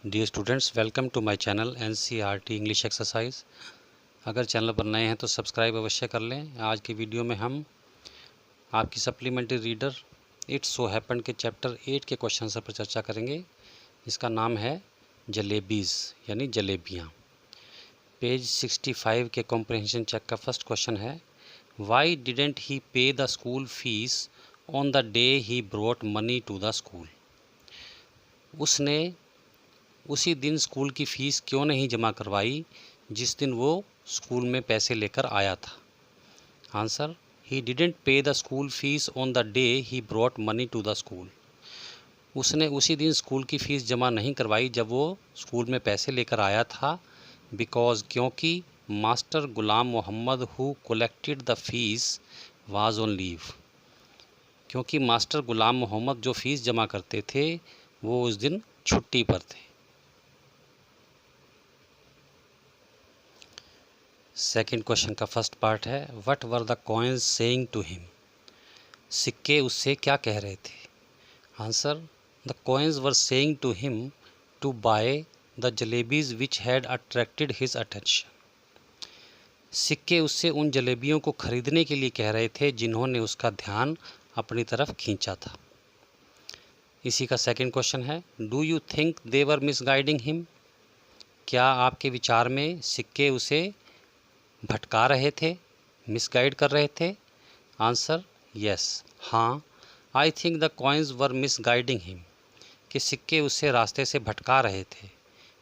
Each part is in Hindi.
Dear students, welcome to my channel NCERT English exercise. अगर चैनल पर नए हैं तो सब्सक्राइब अवश्य कर लें। आज की वीडियो में हम आपकी supplementary reader it's so happened के चैप्टर 8 के क्वेश्चन पर चर्चा करेंगे। इसका नाम है जलेबीज़ यानी जलेबियाँ। पेज 65 के कॉम्प्रिहेंशन चेक का फर्स्ट क्वेश्चन है, why didn't he pay the school fees on the day he brought money to the school. उसने उसी दिन स्कूल की फ़ीस क्यों नहीं जमा करवाई जिस दिन वो स्कूल में पैसे लेकर आया था। Answer, he didn't pay the school fees on the day he brought money to the school. उसने उसी दिन स्कूल की फ़ीस जमा नहीं करवाई जब वो स्कूल में पैसे लेकर आया था। बिकॉज क्योंकि master Ghulam Mohammad who collected the fees was on leave. क्योंकि मास्टर गुलाम मोहम्मद जो फ़ीस जमा करते थे वो उस दिन छुट्टी पर थे। सेकंड क्वेश्चन का फर्स्ट पार्ट है, what were the coins saying to him. सिक्के उससे क्या कह रहे थे। Answer, the coins were saying to him to buy the jalebis which had attracted his attention. सिक्के उससे उन जलेबियों को खरीदने के लिए कह रहे थे जिन्होंने उसका ध्यान अपनी तरफ खींचा था। इसी का सेकंड क्वेश्चन है, do you think they were misguiding him. क्या आपके विचार में सिक्के उसे भटका रहे थे, मिसगाइड कर रहे थे। आंसर, यस, हाँ, I think the coins were misguiding him, कि सिक्के उसे रास्ते से भटका रहे थे।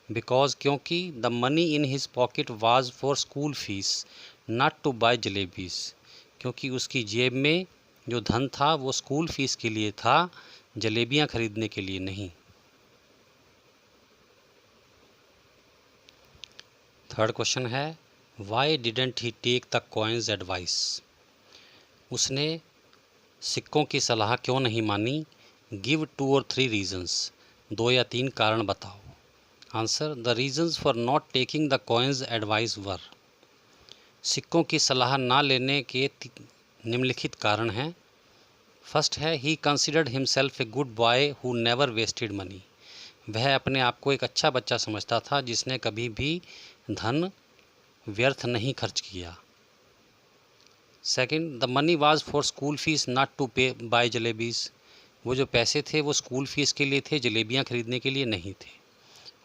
बिकॉज क्योंकि the money in his pocket was for school fees not to buy jalebis. क्योंकि उसकी जेब में जो धन था वो स्कूल फीस के लिए था, जलेबियाँ खरीदने के लिए नहीं। थर्ड क्वेश्चन है, why didn't he take the coins advice. उसने सिक्कों की सलाह क्यों नहीं मानी। गिव 2 और 3 रीजंस, 2 या 3 कारण बताओ। Answer, the reasons for not taking the coins advice were. सिक्कों की सलाह ना लेने के निम्नलिखित कारण हैं। फर्स्ट है, he considered himself a good boy who never wasted money. वह अपने आप को एक अच्छा बच्चा समझता था जिसने कभी भी धन व्यर्थ नहीं खर्च किया। Second, the money was for school fees not to pay buy jalebis. वो जो पैसे थे वो स्कूल फीस के लिए थे, जलेबियाँ खरीदने के लिए नहीं थे।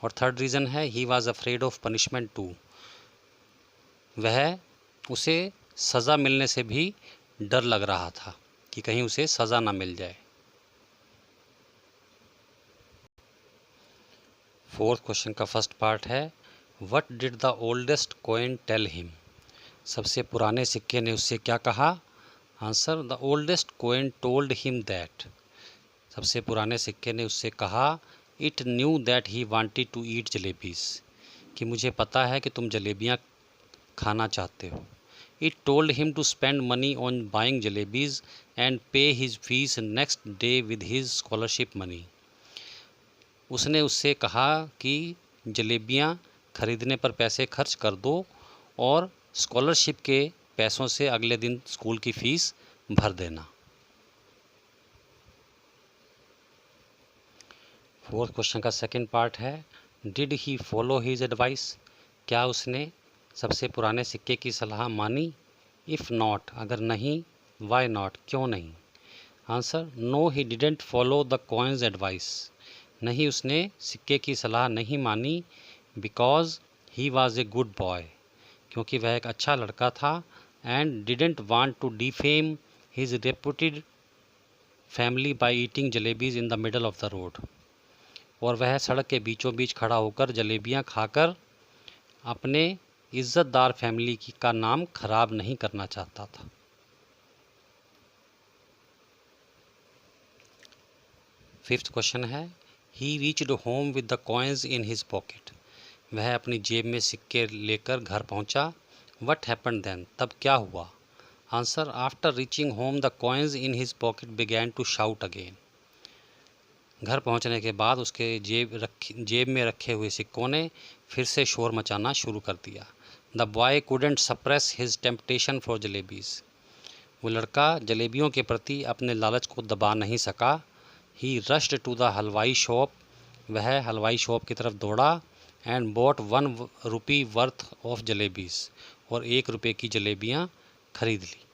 और थर्ड रीज़न है, he was afraid of punishment too. वह उसे सज़ा मिलने से भी डर लग रहा था कि कहीं उसे सज़ा ना मिल जाए। फोर्थ क्वेश्चन का फर्स्ट पार्ट है, what did the oldest coin tell him. सबसे पुराने सिक्के ने उससे क्या कहा। Answer, the oldest coin told him that. सबसे पुराने सिक्के ने उससे कहा, it knew that he wanted to eat jalebis, कि मुझे पता है कि तुम जलेबियाँ खाना चाहते हो। It told him to spend money on buying jalebis and pay his fees next day with his scholarship money. उसने उससे कहा कि जलेबियाँ खरीदने पर पैसे खर्च कर दो और स्कॉलरशिप के पैसों से अगले दिन स्कूल की फ़ीस भर देना। फोर्थ क्वेश्चन का सेकंड पार्ट है, did he follow his advice. क्या उसने सबसे पुराने सिक्के की सलाह मानी। इफ़ नॉट, अगर नहीं, वाई नॉट, क्यों नहीं। Answer, no he didn't follow the coins advice. नहीं, उसने सिक्के की सलाह नहीं मानी। Because he was a good boy, क्योंकि वह एक अच्छा लड़का था। And didn't want to defame his reputed family by eating jalebis in the middle of the road. और वह सड़क के बीचों बीच खड़ा होकर जलेबियां खाकर अपने इज्जतदार फैमिली का नाम खराब नहीं करना चाहता था। फिफ्थ क्वेश्चन है, ही reached home with the coins in his pocket. वह अपनी जेब में सिक्के लेकर घर पहुंचा। व्हाट हैपेंड देन, तब क्या हुआ। Answer, after reaching home the coins in his pocket began to shout again. घर पहुंचने के बाद उसके जेब में रखे हुए सिक्कों ने फिर से शोर मचाना शुरू कर दिया। The boy couldn't suppress his temptation for jalebis. वो लड़का जलेबियों के प्रति अपने लालच को दबा नहीं सका। He rushed to the halwai shop वह हलवाई शॉप की तरफ दौड़ा and bought 1 rupee worth of jalebis, और 1 रुपये की जलेबियाँ खरीद ली।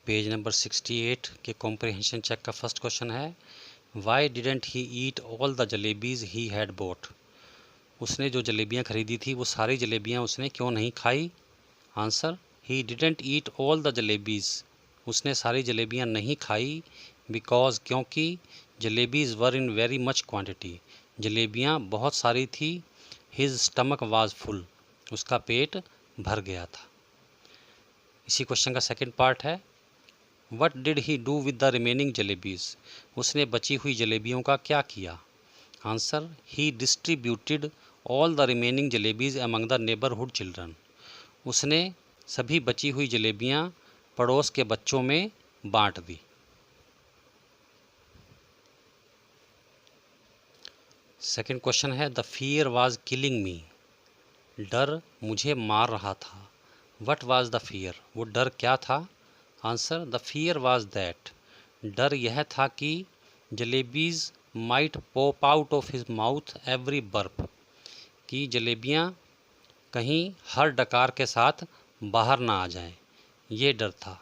पेज नंबर 68 के कॉम्प्रिहेंशन चेक का फर्स्ट क्वेश्चन है, why didn't he eat all the jalebis he had bought. उसने जो जलेबियाँ खरीदी थी वो सारी जलेबियाँ उसने क्यों नहीं खाई। Answer, he didn't eat all the jalebis, उसने सारी जलेबियाँ नहीं खाई बिकॉज, क्योंकि jalebis were in very much quantity, जलेबियाँ बहुत सारी थी। हिज स्टमक वाज फुल, उसका पेट भर गया था। इसी क्वेश्चन का सेकंड पार्ट है, what did he do with the remaining jalebis, उसने बची हुई जलेबियों का क्या किया। Answer, he distributed all the remaining jalebis among the neighbourhood children, उसने सभी बची हुई जलेबियाँ पड़ोस के बच्चों में बांट दी। सेकंड क्वेश्चन है, द फियर वाज किलिंग मी, डर मुझे मार रहा था। व्हाट वाज द फियर, वो डर क्या था। Answer, the fear was that, डर यह था कि jalebis might pop out of his mouth every burp, कि जलेबियाँ कहीं हर डकार के साथ बाहर ना आ जाएं, ये डर था।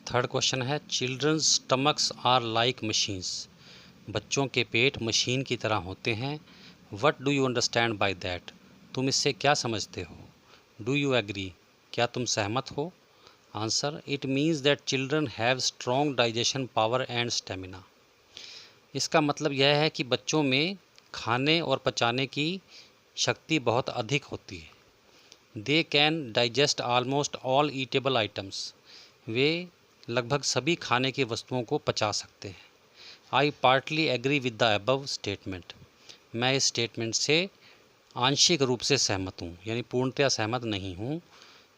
थर्ड क्वेश्चन है, childrens stomachs are like machines, बच्चों के पेट मशीन की तरह होते हैं। What do you understand by that, तुम इससे क्या समझते हो। डू यू एग्री, क्या तुम सहमत हो। Answer, it means that children have strong digestion power and stamina, इसका मतलब यह है कि बच्चों में खाने और पचाने की शक्ति बहुत अधिक होती है। They can digest almost all eatable items, वे लगभग सभी खाने की वस्तुओं को पचा सकते हैं। I partly agree with the above statement, मैं इस स्टेटमेंट से आंशिक रूप से सहमत हूँ, यानी पूर्णतया सहमत नहीं हूँ।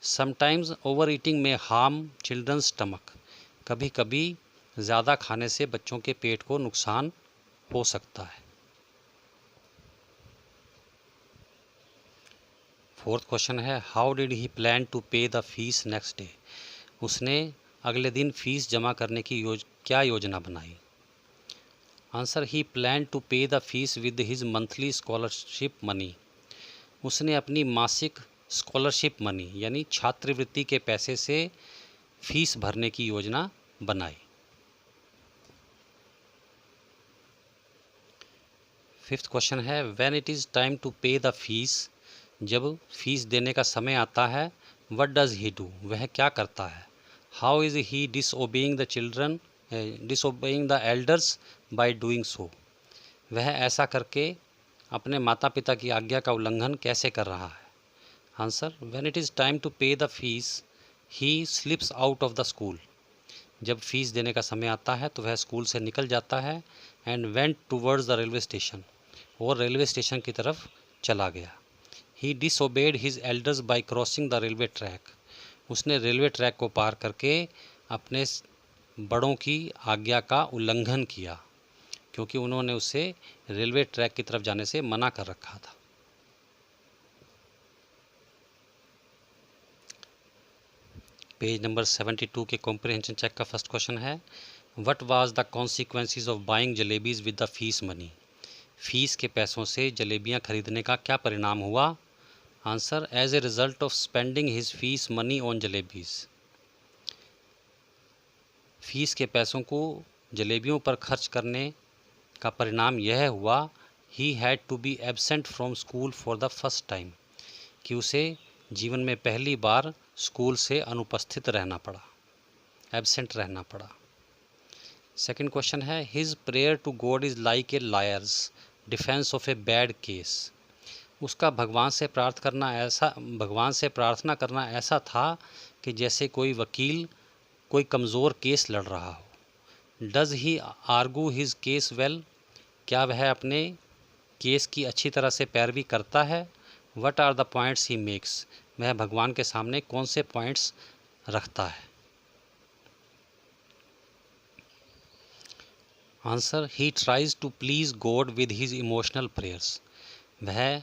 समटाइम्स ओवर ईटिंग में हार्म चिल्ड्रन स्टमक, कभी कभी ज़्यादा खाने से बच्चों के पेट को नुकसान हो सकता है। फोर्थ क्वेश्चन है, how did he plan to pay the fees next day, उसने अगले दिन फीस जमा करने की क्या योजना बनाई। Answer, he plan to pay the fees with his monthly scholarship money, उसने अपनी मासिक स्कॉलरशिप मनी यानी छात्रवृत्ति के पैसे से फीस भरने की योजना बनाई। फिफ्थ क्वेश्चन है, when it is time to pay the fees, जब फीस देने का समय आता है, व्हाट डज ही डू, वह क्या करता है। How is he disobeying the children, disobeying the elders by doing so, वह ऐसा करके अपने माता पिता की आज्ञा का उल्लंघन कैसे कर रहा है। Answer, when it is time to pay the fees he slips out of the school, जब फीस देने का समय आता है तो वह स्कूल से निकल जाता है and went towards the railway station, और रेलवे स्टेशन की तरफ चला गया। He disobeyed his elders by crossing the railway track, उसने रेलवे ट्रैक को पार करके अपने बड़ों की आज्ञा का उल्लंघन किया, क्योंकि उन्होंने उसे रेलवे ट्रैक की तरफ जाने से मना कर रखा था। पेज नंबर 72 के कॉम्प्रिहेंशन चेक का फर्स्ट क्वेश्चन है, what was the consequences of buying jalebis with the fees money, fees के पैसों से जलेबियां खरीदने का क्या परिणाम हुआ। Answer, as a result of spending his fees money on jalebis, fees के पैसों को जलेबियों पर खर्च करने का परिणाम यह हुआ, he had to be absent from school for the first time, कि उसे जीवन में पहली बार स्कूल से अनुपस्थित रहना पड़ा, एब्सेंट रहना पड़ा। सेकंड क्वेश्चन है, his prayer to God is like a lawyer's defence of a bad case, उसका भगवान से प्रार्थना करना ऐसा था कि जैसे कोई वकील कोई कमज़ोर केस लड़ रहा हो। Does he argue his case well, क्या वह अपने केस की अच्छी तरह से पैरवी करता है। What are the points he makes, वह भगवान के सामने कौन से पॉइंट्स रखता है। Answer, he tries to please God with his emotional prayers, वह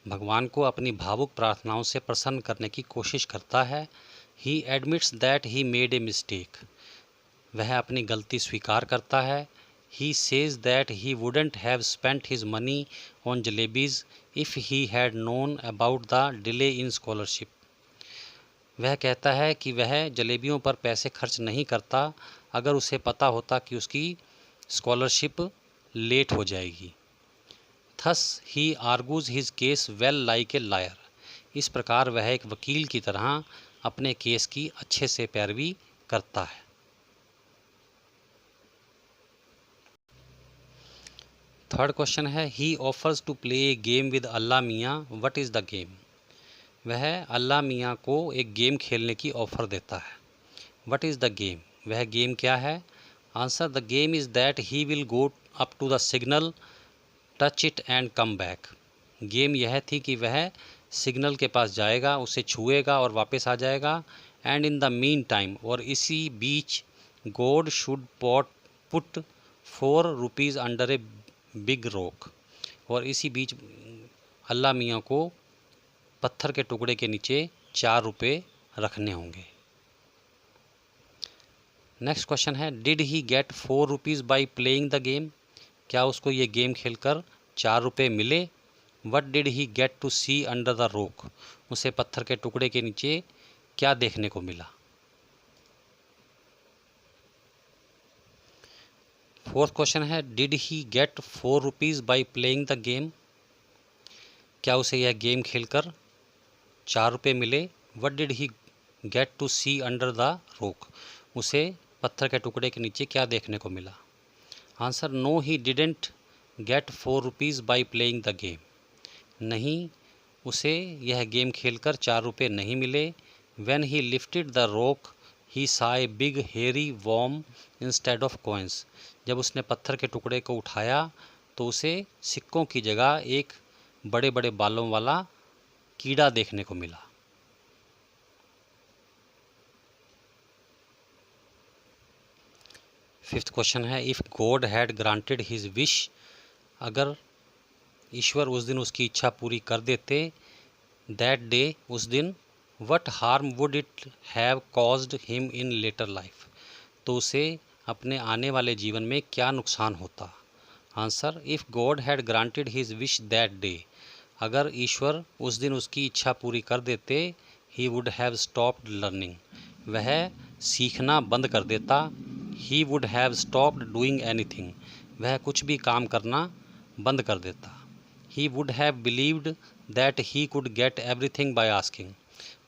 भगवान को अपनी भावुक प्रार्थनाओं से प्रसन्न करने की कोशिश करता है ही admits that he made a mistake, वह अपनी गलती स्वीकार करता है। He says that he wouldn't have spent his money on jalebis if he had known about the delay in scholarship, वह कहता है कि वह जलेबियों पर पैसे खर्च नहीं करता अगर उसे पता होता कि उसकी स्कॉलरशिप लेट हो जाएगी। Thus he argues his case well like a liar, इस प्रकार वह एक वकील की तरह अपने केस की अच्छे से पैरवी करता है। थर्ड क्वेश्चन है he offers to play a game with Allah Miyan, what is the game, वह अल्लाह मियाँ को एक गेम खेलने की ऑफ़र देता है। व्हाट इज़ द गेम, वह गेम क्या है। Answer the game is that he will go up to the signal, touch it and come back, game यह थी कि वह सिग्नल के पास जाएगा, उसे छुएगा और वापस आ जाएगा। And in the meantime, और इसी बीच God should put 4 rupees under a big rock, और इसी बीच अल्लाह मियाँ को पत्थर के टुकड़े के नीचे 4 रुपये रखने होंगे। नेक्स्ट क्वेश्चन है did he get 4 rupees by playing the game, क्या उसको ये गेम खेलकर 4 रुपये मिले। What did he get to see under the rock, उसे पत्थर के टुकड़े के नीचे क्या देखने को मिला। फोर्थ क्वेश्चन है did he get 4 rupees by playing the game, क्या उसे यह गेम खेलकर 4 रुपये मिले। What did he get to see under the rock, उसे पत्थर के टुकड़े के नीचे क्या देखने को मिला। Answer no he didn't get 4 rupees by playing the game, नहीं, उसे यह गेम खेलकर 4 रुपये नहीं मिले। When he lifted the rock he saw a big hairy worm instead of coins, जब उसने पत्थर के टुकड़े को उठाया तो उसे सिक्कों की जगह एक बड़े बड़े बालों वाला कीड़ा देखने को मिला। फिफ्थ क्वेश्चन है if God had granted his wish, अगर ईश्वर उस दिन उसकी इच्छा पूरी कर देते, दैट डे, उस दिन, what harm would it have caused him in later life, तो उसे अपने आने वाले जीवन में क्या नुकसान होता। Answer if God had granted his wish that day, अगर ईश्वर उस दिन उसकी इच्छा पूरी कर देते, he would have stopped learning, वह सीखना बंद कर देता। He would have stopped doing anything, वह कुछ भी काम करना बंद कर देता। He would have believed that he could get everything by asking,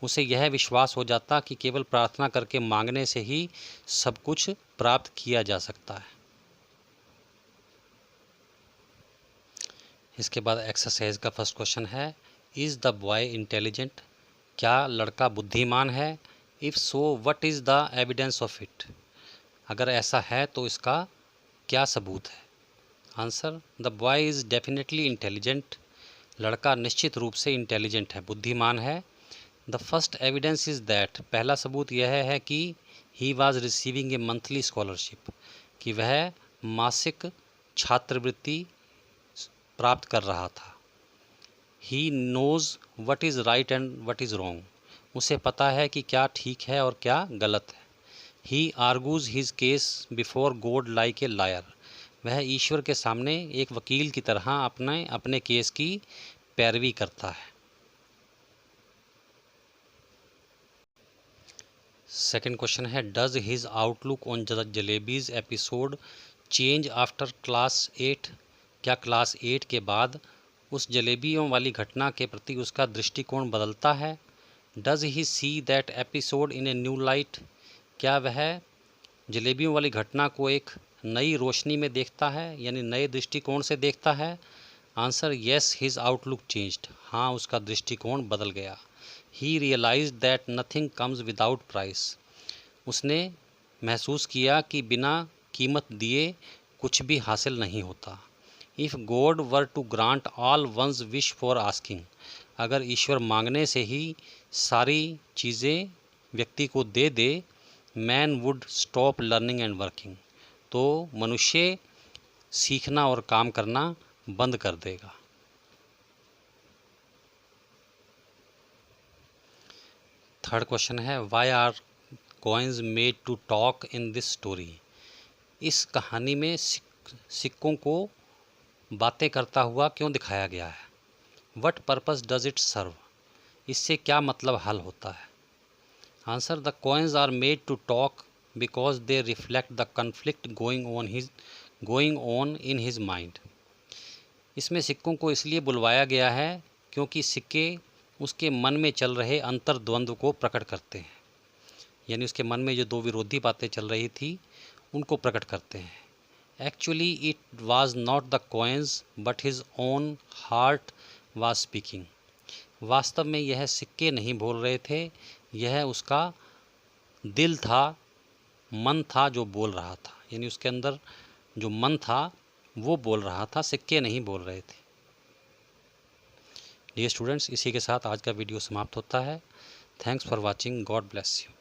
उसे यह विश्वास हो जाता कि केवल प्रार्थना करके मांगने से ही सब कुछ प्राप्त किया जा सकता है। इसके बाद एक्सरसाइज का फर्स्ट क्वेश्चन है इज़ द बॉय इंटेलिजेंट, क्या लड़का बुद्धिमान है। If so what is the evidence of it, अगर ऐसा है तो इसका क्या सबूत है। Answer the boy is definitely intelligent, लड़का निश्चित रूप से इंटेलिजेंट है, बुद्धिमान है। The first evidence is that, पहला सबूत यह है कि he was receiving A monthly scholarship, कि वह मासिक छात्रवृत्ति प्राप्त कर रहा था। He knows what is right and what is wrong, उसे पता है कि क्या ठीक है और क्या गलत है। He argues his case before God like a liar, वह ईश्वर के सामने एक वकील की तरह अपने केस की पैरवी करता है। सेकंड क्वेश्चन है does his outlook on jalebis episode change after class 8, क्या क्लास 8 के बाद उस जलेबियों वाली घटना के प्रति उसका दृष्टिकोण बदलता है। Does he see that episode in a new light, क्या वह जलेबियों वाली घटना को एक नई रोशनी में देखता है, यानी नए दृष्टिकोण से देखता है। Answer yes his outlook changed, हाँ उसका दृष्टिकोण बदल गया। He realise that nothing comes without price, उसने महसूस किया कि बिना कीमत दिए कुछ भी हासिल नहीं होता। If God were to grant all one's wish for asking, अगर ईश्वर मांगने से ही सारी चीज़ें व्यक्ति को दे दे, man would stop learning and working, तो मनुष्य सीखना और काम करना बंद कर देगा। थर्ड क्वेश्चन है, why are coins made to talk in this story. इस कहानी में सिक्कों को बातें करता हुआ क्यों दिखाया गया है। What purpose does it serve, इससे क्या मतलब हल होता है। Answer, the coins are made to talk because they reflect the conflict going on in his mind. इसमें सिक्कों को इसलिए बुलवाया गया है क्योंकि सिक्के उसके मन में चल रहे अंतर्द्वंद्व को प्रकट करते हैं, यानी उसके मन में जो दो विरोधी बातें चल रही थी उनको प्रकट करते हैं। Actually it was not the coins but his own heart was speaking. वास्तव में यह सिक्के नहीं बोल रहे थे, यह उसका दिल था, मन था जो बोल रहा था, यानी उसके अंदर जो मन था वो बोल रहा था, सिक्के नहीं बोल रहे थे। डियर स्टूडेंट्स, इसी के साथ आज का वीडियो समाप्त होता है। Thanks for watching, God bless you.